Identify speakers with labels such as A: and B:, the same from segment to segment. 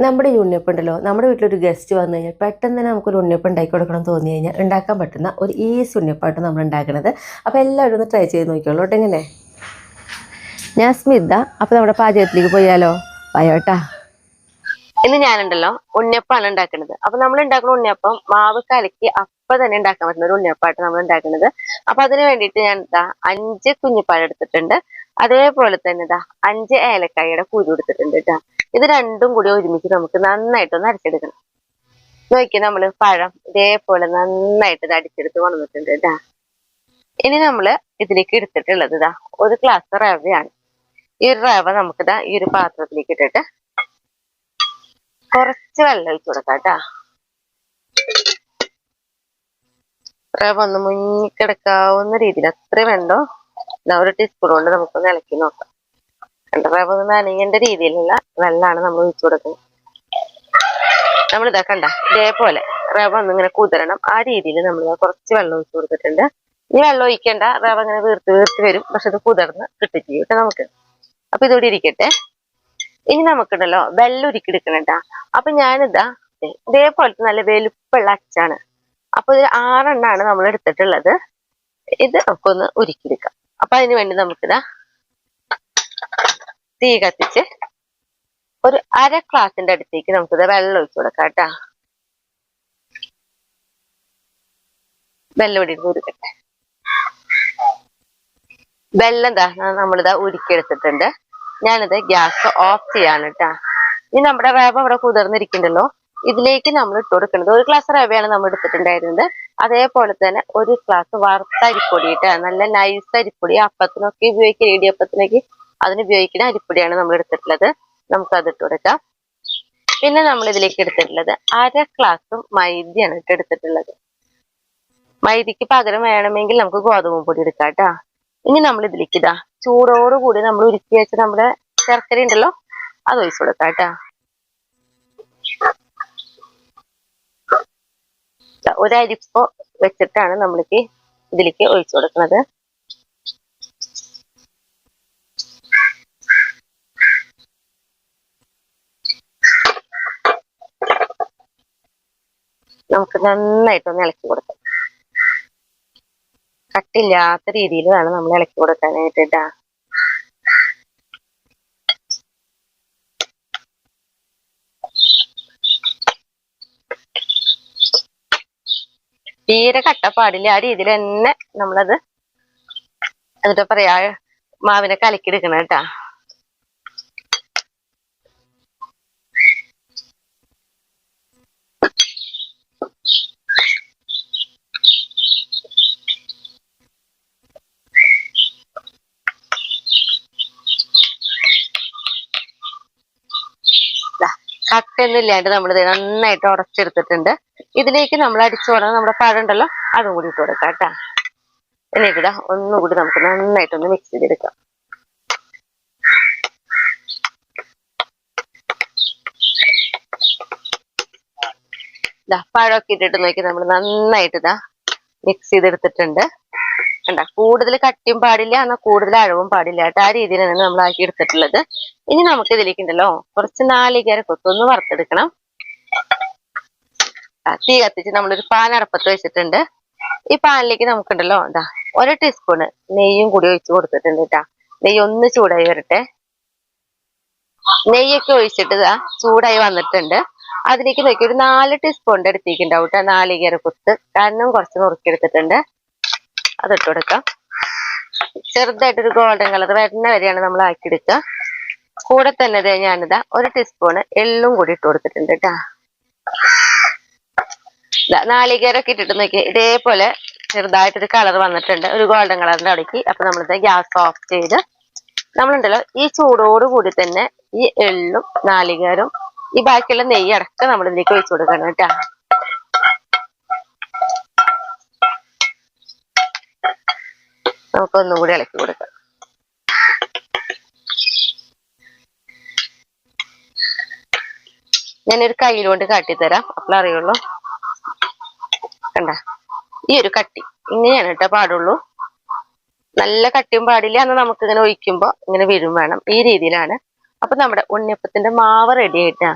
A: നമ്മുടെ ഈ ഉണ്ണിയപ്പം ഉണ്ടല്ലോ, നമ്മുടെ വീട്ടിലൊരു ഗസ്റ്റ് വന്നു കഴിഞ്ഞാൽ പെട്ടെന്ന് തന്നെ നമുക്കൊരു ഉണ്ണിയപ്പം ഉണ്ടാക്കി കൊടുക്കണം എന്ന് തോന്നി കഴിഞ്ഞാൽ ഉണ്ടാക്കാൻ പറ്റുന്ന ഒരു ഈസി ഉണ്ണിയപ്പമായിട്ട് നമ്മൾ ഉണ്ടാക്കുന്നത്. അപ്പോൾ എല്ലാവരും ഒന്ന് ട്രൈ ചെയ്ത് നോക്കിയോളൂ കേട്ടോ. എങ്ങനെ? ഞാൻ സ്മിത. അപ്പോൾ നമ്മുടെ പാചകത്തിലേക്ക് പോയാലോ? പോയോട്ടാ. ഇന്ന് ഞാനുണ്ടല്ലോ ഉണ്ണിയപ്പമാണ് ഉണ്ടാക്കുന്നത്. അപ്പൊ നമ്മൾ ഉണ്ടാക്കുന്ന ഉണ്ണിയപ്പം മാവ് കലക്കി അപ്പം തന്നെ ഉണ്ടാക്കാൻ പറ്റുന്ന ഒരു ഉണ്ണിയപ്പമായിട്ട് നമ്മൾ ഉണ്ടാക്കുന്നത്. അപ്പൊ അതിന് വേണ്ടിയിട്ട് ഞാൻ 5 കുഞ്ഞിപ്പാൽ എടുത്തിട്ടുണ്ട്. അതേപോലെ തന്നെ 5 ഏലക്കായയുടെ കുരു എടുത്തിട്ടുണ്ട് കേട്ടോ. ഇത് രണ്ടും കൂടി ഒരുമിച്ച് നമുക്ക് നന്നായിട്ടൊന്ന് അരച്ചെടുക്കണം. നോക്കി നമ്മള് പഴം ഇതേപോലെ നന്നായിട്ട് ഇത് അടിച്ചെടുത്ത് കൊണ്ടുവന്നിട്ടുണ്ട് കേട്ടാ. ഇനി നമ്മള് ഇതിലേക്ക് എടുത്തിട്ടുള്ളത് 1 ഗ്ലാസ് റവയാണ്. ഈ റവ നമുക്ക് ഈ ഒരു പാത്രത്തിലേക്ക് ഇട്ടിട്ട് കുറച്ച് വെള്ളം ഒഴിച്ചു കൊടുക്കാം കേട്ടാ. റവ ഒന്ന് മുങ്ങിക്കിടക്കാവുന്ന രീതിയിൽ അത്ര വേണ്ടോ. 1 ടീസ്പൂൺ കൊണ്ട് നമുക്കൊന്ന് ഇളക്കി നോക്കാം. റവ ഒന്ന് നനയേണ്ട രീതിയിലുള്ള വെള്ളമാണ് നമ്മൾ ഒഴിച്ചു കൊടുക്കുന്നത്. നമ്മൾ കണ്ട ഇതേപോലെ റവ ഒന്ന് ഇങ്ങനെ കുതിരണം. ആ രീതിയിൽ നമ്മൾ കുറച്ച് വെള്ളം ഒഴിച്ചു കൊടുത്തിട്ടുണ്ട്. ഇനി വെള്ളം ഒഴിക്കേണ്ട, റവ ഇങ്ങനെ വീർത്ത് വരും. പക്ഷെ ഇത് കുതിർന്ന് കിട്ടിച്ച് കേട്ടോ നമുക്ക്. അപ്പൊ ഇതോടെ ഇരിക്കട്ടെ. ഇനി നമുക്കുണ്ടല്ലോ വെള്ളം ഉരുക്കിയെടുക്കണ. അപ്പൊ ഇതേപോലത്തെ നല്ല വലുപ്പമുള്ള അച്ചാണ്. അപ്പൊ ഇത് 6 എണ്ണമാണ് നമ്മൾ എടുത്തിട്ടുള്ളത്. ഇത് നമുക്കൊന്ന് ഉരുക്കിയെടുക്കാം. അപ്പൊ അതിന് വേണ്ടി നമുക്കിതാ തീ കത്തിച്ച് ഒരു 1/2 ഗ്ലാസിന്റെ അടുത്തേക്ക് നമുക്കിത് വെള്ളം ഒഴിച്ചു കൊടുക്കാം കേട്ടാ. വെള്ളം ഇവിടെ ഉരുക്കട്ടെ. വെള്ളം നമ്മളിതാ ഉരുക്കിയെടുത്തിട്ടുണ്ട്. ഞാനിത് ഗ്യാസ് ഓഫ് ചെയ്യാണ് കേട്ടാ. ഇനി നമ്മുടെ റവ ഇവിടെ കുതിർന്നിരിക്കണ്ടല്ലോ, ഇതിലേക്ക് നമ്മൾ ഇട്ട് കൊടുക്കുന്നത് 1 ഗ്ലാസ് റവയാണ് നമ്മൾ എടുത്തിട്ടുണ്ടായിരുന്നത്. അതേപോലെ തന്നെ 1 ഗ്ലാസ് വറുത്ത അരിപ്പൊടി ഇട്ടാ. നല്ല നൈസ് അരിപ്പൊടി. അപ്പത്തിനൊക്കെ ഉപയോഗിക്കുന്ന, ഇടിയപ്പത്തിനൊക്കെ അതിന് ഉപയോഗിക്കുന്ന അരിപ്പൊടിയാണ് നമ്മൾ എടുത്തിട്ടുള്ളത്. നമുക്കത് ഇട്ട് കൊടുക്കാം. പിന്നെ നമ്മൾ ഇതിലേക്ക് എടുത്തിട്ടുള്ളത് 1/2 ഗ്ലാസ് മൈദയാണ് എടുത്തിട്ടുള്ളത്. മൈദയ്ക്ക് പകരം വേണമെങ്കിൽ നമുക്ക് ഗോതമ്പ് പൊടി എടുക്കാം കേട്ടാ. ഇനി നമ്മൾ ഇതിലേക്ക് ചൂടോടുകൂടി നമ്മൾ ഉരുക്കി വെച്ച നമ്മുടെ ശർക്കര ഉണ്ടല്ലോ, അത് ഒഴിച്ചു കൊടുക്കാം കേട്ടാ. ഒരരിപ്പ വെച്ചിട്ടാണ് നമ്മൾക്ക് ഇതിലേക്ക് ഒഴിച്ചു കൊടുക്കുന്നത്. നമുക്ക് നന്നായിട്ടൊന്ന് ഇളക്കി കൊടുക്കാം. കട്ടില്ലാത്ത രീതിയിൽ വേണം നമ്മൾ ഇളക്കി കൊടുക്കാനായിട്ടാ. തീരെ കട്ട പാടില്ല. ആ രീതിയിൽ തന്നെ നമ്മളത് എന്നിട്ട് പറയാ മാവിനെ കലക്കിയെടുക്കണം കേട്ടാ. കട്ടയൊന്നും ഇല്ലാണ്ട് നമ്മളിത് നന്നായിട്ട് ഉടച്ചെടുത്തിട്ടുണ്ട്. ഇതിലേക്ക് നമ്മൾ അടിച്ചു കൊടുക്കുന്ന നമ്മുടെ പഴം ഉണ്ടല്ലോ, അതും കൂടി ഇട്ട് കൊടുക്കാം കേട്ടാ. എന്നിട്ട് ഒന്നുകൂടി നമുക്ക് നന്നായിട്ടൊന്ന് മിക്സ് ചെയ്തെടുക്കാം. പഴമൊക്കെ ഇട്ടിട്ട് നോക്കി നമ്മൾ നന്നായിട്ട് മിക്സ് ചെയ്തെടുത്തിട്ടുണ്ട്. കണ്ട, കൂടുതൽ കട്ടിയും പാടില്ല, എന്നാൽ കൂടുതൽ അഴവും പാടില്ല കേട്ടോ. ആ രീതിയിലാണ് നമ്മൾ ആക്കി എടുത്തിട്ടുള്ളത്. ഇനി നമുക്ക് ഇതിലേക്ക് ഉണ്ടല്ലോ കുറച്ച് നാളികേര കൊത്തൊന്ന് വറുത്തെടുക്കണം. തീ കത്തിച്ച് നമ്മളൊരു പാൻ അടപ്പത്ത് വെച്ചിട്ടുണ്ട്. ഈ പാനിലേക്ക് നമുക്കുണ്ടല്ലോ 1 ടീസ്പൂണ് നെയ്യും കൂടി ഒഴിച്ചു കൊടുത്തിട്ടുണ്ട് കേട്ടാ. നെയ്യ് ഒന്ന് ചൂടായി വരട്ടെ. നെയ്യൊക്കെ ഒഴിച്ചിട്ട് ചൂടായി വന്നിട്ടുണ്ട്. അതിലേക്ക് നോക്കി ഒരു 4 ടീസ്പൂണിന്റെ അടുത്തേക്കുണ്ടാവും കേട്ടോ നാളികേര കൊത്ത്. കാരണം കുറച്ച് നുറുക്കിയെടുത്തിട്ടുണ്ട്. അതിട്ട് കൊടുക്കാം. ചെറുതായിട്ടൊരു ഗോൾഡൻ കളർ വരുന്ന വരെയാണ് നമ്മൾ ആക്കിയെടുക്കുക. കൂടെ തന്നെ ഞാനിതാ 1 ടീസ്പൂണ് എള്ളും കൂടി ഇട്ട് കൊടുത്തിട്ടുണ്ട് കേട്ടാ. നാളികേരൊക്കെ ഇട്ടിട്ട് നോക്കി ഇതേപോലെ ചെറുതായിട്ടൊരു കളർ വന്നിട്ടുണ്ട്, ഒരു ഗോൾഡൻ കളറിന്റെ അവിടേക്ക്. അപ്പൊ നമ്മളിത് ഗ്യാസ് ഓഫ് ചെയ്ത് നമ്മളുണ്ടല്ലോ ഈ ചൂടോട് കൂടി തന്നെ ഈ എള്ളും നാളികേരും ഈ ബാക്കിയുള്ള നെയ്യ് അടക്കം നമ്മൾ ഇതിലേക്ക് ഒഴിച്ചു കൊടുക്കണം കേട്ടാ. നമുക്കൊന്നും കൂടി ഇളക്കി കൊടുക്കാം. ഞാനൊരു കയ്യിലോണ്ട് കാട്ടിത്തരാം, അപ്പോൾ അറിയുള്ളൂ. കണ്ട, ഈ ഒരു കട്ടി ഇങ്ങനെയാണ് കേട്ടോ പാടുള്ളൂ. നല്ല കട്ടിയും പാടില്ല, എന്നാൽ നമുക്ക് ഇങ്ങനെ ഒഴിക്കുമ്പോ ഇങ്ങനെ വീഴും വേണം. ഈ രീതിയിലാണ്. അപ്പൊ നമ്മുടെ ഉണ്ണിയപ്പത്തിന്റെ മാവ് റെഡി ആയിട്ടാ.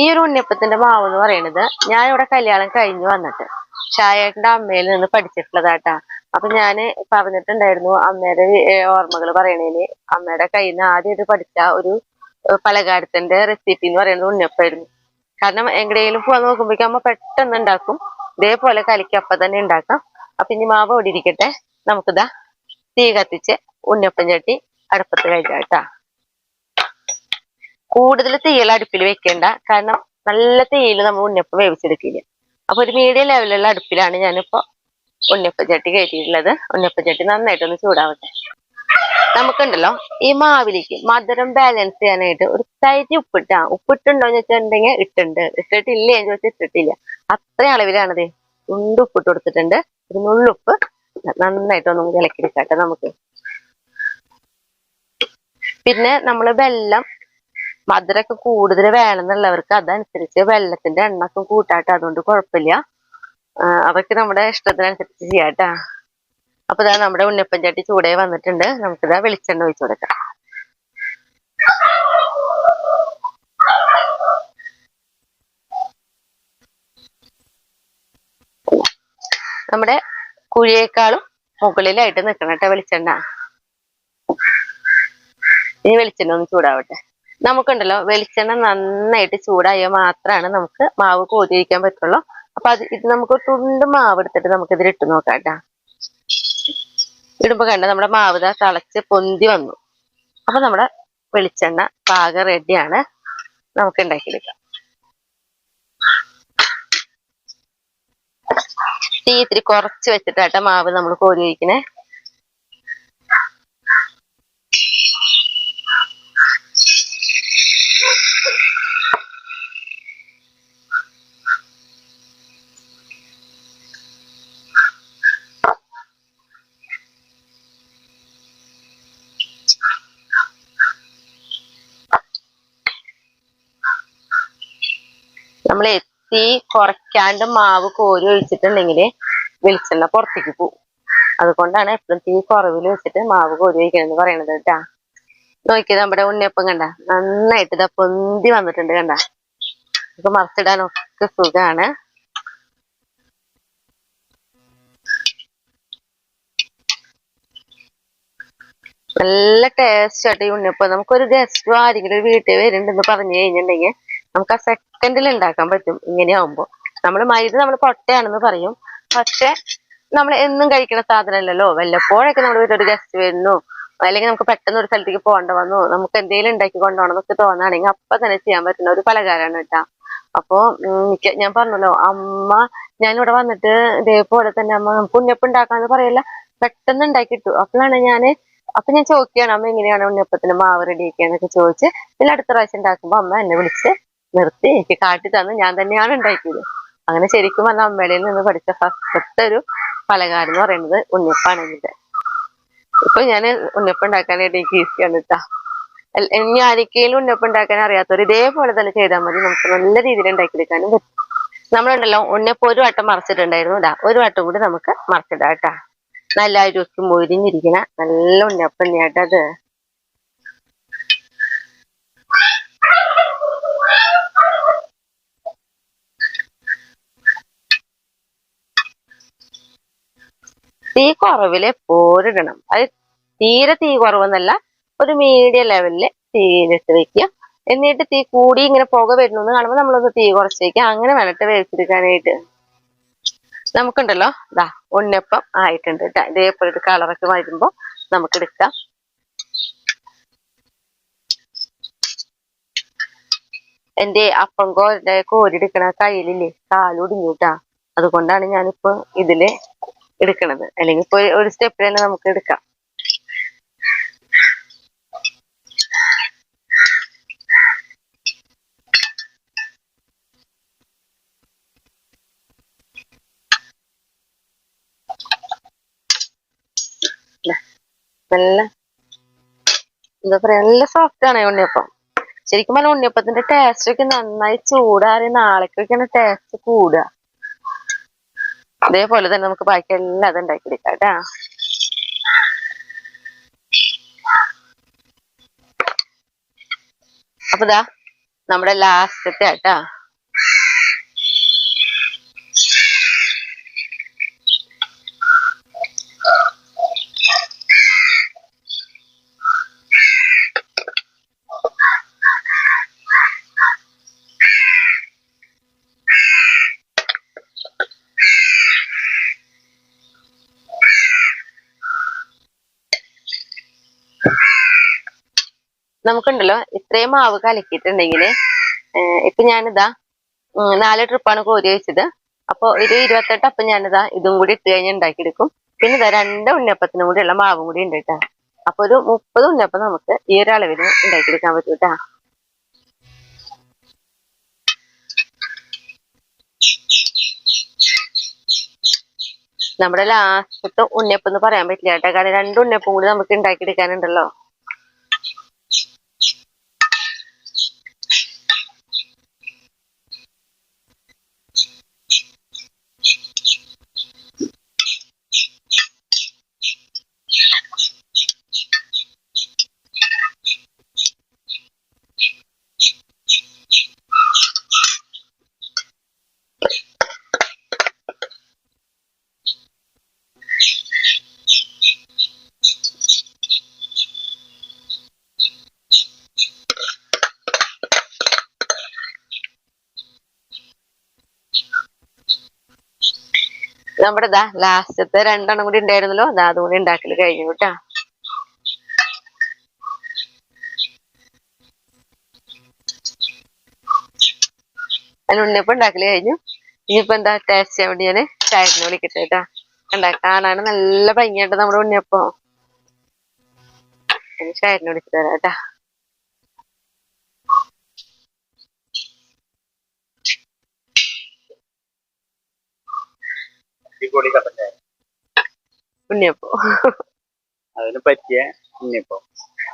A: ഈ ഒരു ഉണ്ണിയപ്പത്തിന്റെ മാവ് എന്ന് പറയുന്നത് ഞാൻ ഇവിടെ കല്യാണം കഴിഞ്ഞു വന്നിട്ട് ഷായേട്ടന്റെ അമ്മയിൽ നിന്ന് പഠിച്ചിട്ടുള്ളതാട്ടാ. അപ്പൊ ഞാന് പറഞ്ഞിട്ടുണ്ടായിരുന്നു അമ്മയുടെ ഓർമ്മകൾ പറയണേന് അമ്മയുടെ കയ്യിൽ നിന്ന് ആദ്യമായിട്ട് പഠിച്ച ഒരു പലഹാരത്തിന്റെ റെസിപ്പി എന്ന് പറയുന്നത് ഉണ്ണിയപ്പായിരുന്നു. കാരണം എങ്ങടെയെങ്കിലും പോവാൻ നോക്കുമ്പോഴേക്കും അമ്മ പെട്ടെന്ന് ഉണ്ടാക്കും. ഇതേപോലെ കലക്കി അപ്പം തന്നെ ഉണ്ടാക്കാം. അപ്പൊ ഇനി മാവ് ഓടി ഇരിക്കട്ടെ, നമുക്കിതാ തീ കത്തിച്ച് ഉണ്ണിയപ്പം ചട്ടി അടുപ്പത്ത് കഴിക്കാം കേട്ടാ. കൂടുതൽ തീയിൽ അടുപ്പിൽ വെക്കേണ്ട, കാരണം നല്ല തീയിൽ നമ്മൾ ഉണ്ണിയപ്പം വേവിച്ചെടുക്കില്ല. അപ്പൊ ഒരു മീഡിയം ലെവലുള്ള അടുപ്പിലാണ് ഞാനിപ്പോ ഉണ്ണിയപ്പം ചട്ടി കയറ്റിയിട്ടുള്ളത്. ഉണ്ണിയപ്പം ചട്ടി നന്നായിട്ടൊന്ന് ചൂടാവട്ടെ. നമുക്കുണ്ടല്ലോ ഈ മാവിലേക്ക് മധുരം ബാലൻസ് ചെയ്യാനായിട്ട് ഒരു തരി ഉപ്പിട്ടുണ്ടോ എന്ന് വെച്ചിട്ടുണ്ടെങ്കിൽ ഇട്ടുണ്ട്, ഇട്ടിട്ടില്ലേ എന്ന് ചോദിച്ചാൽ ഇട്ടിട്ടില്ല. അത്ര അളവിലാണത് ഉപ്പിട്ട് കൊടുത്തിട്ടുണ്ട്. ഒരു നുള്ളുപ്പ് നന്നായിട്ടൊന്നും ഇളക്കിയെടുക്കട്ടെ നമുക്ക്. പിന്നെ നമ്മൾ വെള്ളം മധുരമൊക്കെ കൂടുതൽ വേണമെന്നുള്ളവർക്ക് അതനുസരിച്ച് വെള്ളത്തിന്റെ എണ്ണൊക്കെ കൂട്ടാട്ടെ, അതുകൊണ്ട് കുഴപ്പമില്ല. അതൊക്കെ നമ്മുടെ ഇഷ്ടത്തിനനുസരിച്ച് ചെയ്യാട്ടാ. അപ്പൊ ഇതാ നമ്മുടെ ഉണ്ണിയപ്പം ചട്ടി ചൂടായി വന്നിട്ടുണ്ട്. നമുക്കിതാ വെളിച്ചെണ്ണ ഒഴിച്ചു കൊടുക്കാം. നമ്മുടെ കുഴിയേക്കാളും മുകളിലായിട്ട് നിൽക്കണം കേട്ടോ വെളിച്ചെണ്ണ. ഇനി വെളിച്ചെണ്ണ ഒന്ന് ചൂടാവട്ടെ. നമുക്കുണ്ടല്ലോ വെളിച്ചെണ്ണ നന്നായിട്ട് ചൂടായാൽ മാത്രമാണ് നമുക്ക് മാവ് കോരിയിരിക്കാൻ പറ്റുള്ളൂ. അപ്പൊ ഇത് നമുക്ക് തുണ്ട് മാവ് എടുത്തിട്ട് നമുക്ക് ഇതിൽ ഇട്ട് നോക്കാം കേട്ടാ. ഇടുമ്പോ കണ്ട നമ്മുടെ മാവ് ഇതാ തിളച്ച് പൊന്തി വന്നു. അപ്പൊ നമ്മുടെ വെളിച്ചെണ്ണ പാകം റെഡിയാണ്, നമുക്ക് ഉണ്ടാക്കിയെടുക്കാം. തീ ഇത്തിരി കുറച്ച് വെച്ചിട്ടാട്ട മാവ് നമ്മൾ കോരി ഒഴിക്കണേ. നമ്മൾ തീ കുറയ്ക്കാണ്ട് മാവ് കോരി ഒഴിച്ചിട്ടുണ്ടെങ്കിൽ വെളിച്ചെണ്ണ പുറത്തേക്ക് പോകും. അതുകൊണ്ടാണ് എപ്പോഴും തീ കുറവിൽ വെച്ചിട്ട് മാവ് കോരി ഒഴിക്കണം എന്ന് പറയണത് കേട്ടാ. നോക്കിയത് നമ്മുടെ ഉണ്ണിയപ്പം കണ്ട നന്നായിട്ട് ഇതാ പൊന്തി വന്നിട്ടുണ്ട് കണ്ട. നമുക്ക് മറിച്ചിടാനൊക്കെ സുഖാണ്. നല്ല ടേസ്റ്റ് ആയിട്ട് ഈ ഉണ്ണിയപ്പം. നമുക്കൊരു ഗസ്റ്റ് ആരെങ്കിലും ഒരു വീട്ടിൽ വരുന്നുണ്ടെന്ന് പറഞ്ഞു കഴിഞ്ഞിട്ടുണ്ടെങ്കിൽ നമുക്ക് ആ സെക്കൻഡിൽ ഉണ്ടാക്കാൻ പറ്റും. ഇങ്ങനെയാവുമ്പോ നമ്മൾ മൈദ നമ്മൾ പൊട്ടയാണെന്ന് പറയും, പക്ഷെ നമ്മൾ എന്നും കഴിക്കുന്ന സാധനമല്ലല്ലോ. വല്ലപ്പോഴൊക്കെ നമ്മൾ വീട്ടിലൊരു ഗസ്റ്റ് വരുന്നു, അല്ലെങ്കിൽ നമുക്ക് പെട്ടെന്ന് ഒരു സ്ഥലത്തേക്ക് പോകേണ്ട വന്നു, നമുക്ക് എന്തെങ്കിലും ഉണ്ടാക്കി കൊണ്ടുപോകണം എന്നൊക്കെ തോന്നുകയാണെങ്കിൽ അപ്പൊ തന്നെ ചെയ്യാൻ പറ്റുന്ന ഒരു പലഹാരമാണ് കേട്ടാ. അപ്പൊ ഞാൻ പറഞ്ഞല്ലോ അമ്മ ഞാനിവിടെ വന്നിട്ട് ഇതേപോലെ തന്നെ അമ്മ നമുക്ക് ഉണ്ണിയപ്പം ഉണ്ടാക്കാന്ന് പറയല്ല, പെട്ടെന്ന് ഉണ്ടാക്കിയിട്ടു. അപ്പൊ ഞാൻ ചോദിക്കുകയാണ് അമ്മ എങ്ങനെയാണ് ഉണ്ണിയപ്പത്തിന് മാവ് റെഡിയാക്കിയെന്നൊക്കെ ചോദിച്ച്. പിന്നെ അടുത്ത പ്രാവശ്യം ഉണ്ടാക്കുമ്പോ അമ്മ എന്നെ വിളിച്ച് നിർത്തി എനിക്ക് കാട്ടി തന്ന് ഞാൻ തന്നെയാണ് ഉണ്ടാക്കിയത്. അങ്ങനെ ശരിക്കും പറഞ്ഞ അമ്മയുടെ നിന്ന് പഠിച്ച ഫസ്റ്റത്തെ ഒരു പലഹാരം എന്ന് പറയുന്നത് ഉണ്ണിയപ്പാണ് ഇതിന്റെ. ഇപ്പൊ ഞാൻ ഉണ്ണിയപ്പം ഉണ്ടാക്കാനായിട്ട് എനിക്ക് ഈസിയാണ് കേട്ടാ. ഇനി ആരിക്കലും ഉണ്ണിയപ്പം ഉണ്ടാക്കാൻ അറിയാത്തവർ ഇതേപോലെ തന്നെ ചെയ്താൽ മതി, നമുക്ക് നല്ല രീതിയിൽ ഉണ്ടാക്കിയെടുക്കാനും പറ്റും. നമ്മളുണ്ടല്ലോ ഉണ്ണിയപ്പം ഒരു വട്ടം മറിച്ചിട്ടുണ്ടായിരുന്നു, ഇതാ ഒരു വട്ടം കൂടി നമുക്ക് മറിച്ചിടാം കേട്ടാ. നല്ല രുചി മൊരിഞ്ഞിരിക്കണ നല്ല ഉണ്ണിയപ്പം തന്നെയാട്ടത്. തീ കുറവില് എപ്പോഴും ഇടണം. അത് തീരെ തീ കുറവെന്നല്ല, ഒരു മീഡിയം ലെവലില് തീയിലിട്ട് വെക്കുക. എന്നിട്ട് തീ കൂടി ഇങ്ങനെ പുക വരുന്നു കാണുമ്പോൾ നമ്മളൊന്ന് തീ കുറച്ച് വെക്കുക. അങ്ങനെ വേണ്ടിട്ട് വേവിച്ചെടുക്കാനായിട്ട്. നമുക്കുണ്ടല്ലോ ഇതാ ഉണ്ണിയപ്പം ആയിട്ടുണ്ട് കേട്ടോ. ഇതേപോലെ ഒരു കളറൊക്കെ വരുമ്പോ നമുക്ക് എടുക്കാം. എന്റെ അപ്പം കോരിയെടുക്കണ കയ്യിലില്ലേ കാലൊടിഞ്ഞൂട്ടാ. അതുകൊണ്ടാണ് ഞാനിപ്പോ ഇതില് എടുക്കണത്. അല്ലെങ്കിൽ ഇപ്പൊ ഒരു സ്റ്റെപ്പിൽ തന്നെ നമുക്ക് എടുക്കാം. നല്ല എന്താ പറയാ നല്ല സോഫ്റ്റ് ആണ് ഉണ്ണിയപ്പം. ശരിക്കും പറഞ്ഞാൽ ഉണ്ണിയപ്പത്തിന്റെ ടേസ്റ്റ് ഒക്കെ നന്നായി ചൂടാറി നാളേക്കൊക്കെയാണ് ടേസ്റ്റ് കൂടുക. അതേപോലെ തന്നെ നമുക്ക് ബാക്കി എല്ലാം അത് ഉണ്ടാക്കിയെടുക്കാം കേട്ടാ. അപ്പൊ ഇതാ നമ്മുടെ ലാസ്റ്റത്തെ ആട്ടാ. നമുക്കുണ്ടല്ലോ ഇത്രയും മാവ് കലക്കിയിട്ടുണ്ടെങ്കിൽ ഇപ്പൊ ഞാനിതാ 4 ട്രിപ്പാണ് കോരി വെച്ചത്. അപ്പൊ ഒരു 28 അപ്പം ഞാനിതാ ഇതും കൂടി ഇട്ട് കഴിഞ്ഞ് ഉണ്ടാക്കിയെടുക്കും. പിന്നെ ഇതാ 2 ഉണ്ണിയപ്പത്തിനും കൂടി ഉള്ള മാവും കൂടി ഉണ്ട് കേട്ടാ. അപ്പൊ ഒരു 30 ഉണ്ണിയപ്പം നമുക്ക് ഈ ഒരു അളവിന് ഉണ്ടാക്കിയെടുക്കാൻ പറ്റും കേട്ടാ. നമ്മുടെ ലാസ്റ്റത്തെ ഉണ്ണിയപ്പം എന്ന് പറയാൻ പറ്റില്ല കേട്ടോ, കാരണം 2 ഉണ്ണിയപ്പം കൂടി നമുക്ക് ഉണ്ടാക്കിയെടുക്കാനുണ്ടല്ലോ. നമ്മുടെ ഇതാ ലാസ്റ്റത്തെ 2 കൂടി ഉണ്ടായിരുന്നല്ലോ, അതും കൂടി ഉണ്ടാക്കല് കഴിഞ്ഞു കേട്ടാ. അതിന് ഉണ്ണിയപ്പം ഉണ്ടാക്കല് കഴിഞ്ഞു. ഇനിയിപ്പോ എന്താ ടേസ്റ്റ് ചെയ്യാൻ വേണ്ടി ഞാന് ചായറ്റിനെ വിളിക്കട്ടെ കേട്ടാ. കാണാൻ നല്ല ഭംഗിയായിട്ട് നമ്മുടെ ഉണ്ണിയപ്പം. ചായറ്റിനെ വിളിച്ചിട്ട് തരാം കേട്ടാ. ഉണ്ണിയപ്പം
B: അതിന് പറ്റിയ ഉണ്ണിയപ്പം.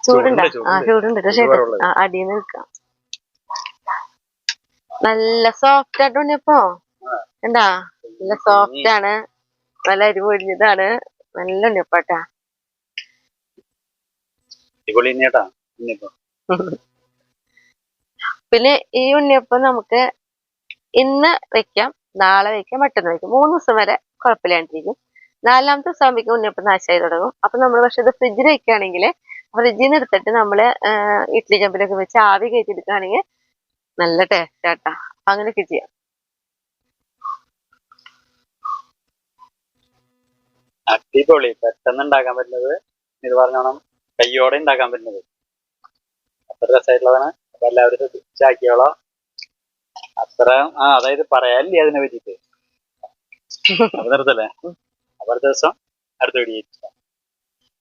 A: ചൂടുണ്ടാ? ചൂടുണ്ട്. അടിയിൽ നിൽക്കാം. നല്ല സോഫ്റ്റ് ആയിട്ട് ഉണ്ണിയപ്പോ എന്താ, നല്ല സോഫ്റ്റ് ആണ്, നല്ല അരി പൊടിഞ്ഞതാണ്, നല്ല ഉണ്ണിയപ്പാട്ടാ. പിന്നെ ഈ ഉണ്ണിയപ്പം നമുക്ക് ഇന്ന് വെക്കാം, നാളെ വെക്കാം, മറ്റന്നാൾ വെക്കാം. 3 ദിവസം വരെ കുഴപ്പമില്ലാണ്ടിരിക്കും. 4ാമത്തെ ദിവസം ആകുമ്പോഴേക്കും ഉണ്ണിയപ്പം നാശമായി തുടങ്ങും. അപ്പൊ നമ്മൾ പക്ഷെ ഇത് ഫ്രിഡ്ജിൽ വെക്കുകയാണെങ്കിൽ, ഫ്രിഡ്ജിൽ നിന്ന് എടുത്തിട്ട് നമ്മള് ഇഡ്ഡലി ചെമ്പിലൊക്കെ വെച്ച് ആവി കയറ്റിയെടുക്കുകയാണെങ്കിൽ നല്ല ടേസ്റ്റ് ആട്ടാ. അങ്ങനെയൊക്കെ ചെയ്യാം.
B: അടിപൊളി, പെട്ടെന്ന് ഉണ്ടാക്കാൻ പറ്റുന്നത്, ഇത് പറഞ്ഞോണം കയ്യോടെ ഉണ്ടാക്കാൻ പറ്റുന്നത്. അത്ര രസമായിട്ടുള്ളതാണ്. അപ്പൊ എല്ലാവരും ശ്രദ്ധിച്ചാക്കിയോളോ. അത്ര അതായത് പറയാനില്ലേ അതിനെ പറ്റിട്ട്. അപ്പൊ നിർത്തല്ലേ. അപ്പൊ അടുത്ത ദിവസം അടുത്ത വീഡിയോ.